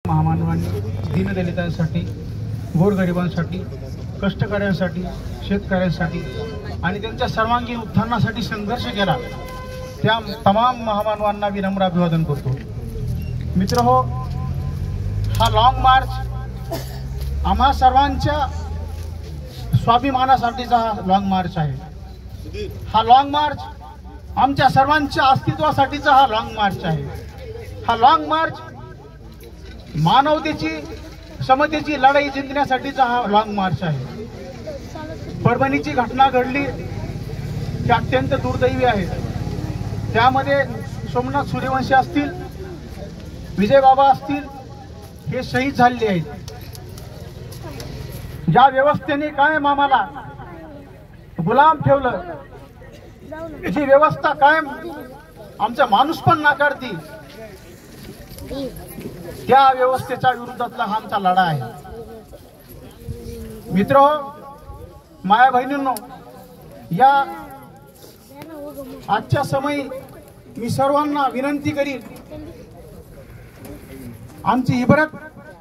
महामानवांनी दीनदलितांसाठी, गोरगरिबांसाठी, कष्टकऱ्यांसाठी, शेतकऱ्यांसाठी आणि त्यांच्या सर्वांगीण उत्थानासाठी संघर्ष केला, त्या तमाम महामानवांना विनम्र अभिवादन करतो। मित्रहो, हा लॉंग मार्च आम्हा सर्वांच्या स्वाभिमानासाठीचा हा लॉंग मार्च आहे। हा लॉंग मार्च आमच्या सर्वांच्या अस्तित्वासाठीचा हा लॉंग मार्च आहे। हा लॉंग मार्च मानवतेची समतेची लढाई जिंकण्यासाठीचा हा लॉंग मार्च आहे। परभणीची घटना घडली ती अत्यंत दुर्दैवी आहे। त्यामध्ये सोमनाथ सूर्यवंशी असतील, विजय बाबा असतील, हे शहीद झालेले आहेत। ज्या व्यवस्थेने कायम आम्हाला गुलाम ठेवलं, जी व्यवस्था कायम आमचा माणूस पण नाकारती, त्या व्यवस्थेच्या विरोधातला हा आमचा लढा आहे। मित्र, माया बहिणींनो, या आजच्या समयी मी सर्वांना विनंती करीन, आमची इबरत,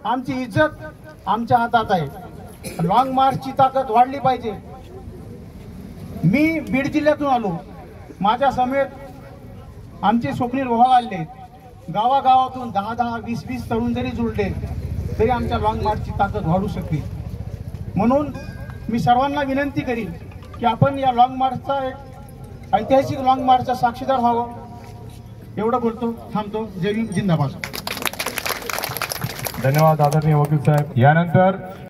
आमची इज्जत आमच्या हातात आहे। लॉंग मार्चची ताकद वाढली पाहिजे। मी बीड जिल्ह्यातून आलो, माझ्या समेत आमचे स्वप्नील भाऊ आले, गावागावातून 10-10, 20-20 तरुण जरी जुळले तरी आमच्या लॉंग मार्चची ताकद वाढू शकते। म्हणून मी सर्वांना विनंती करीन की आपण या लॉंग मार्चचा एक ऐतिहासिक लॉंग मार्चचा साक्षीदार व्हावं। एवढं बोलतो, थांबतो। जय भीम, जिंदाबाद। धन्यवाद आदरणीय वकील साहेब। यानंतर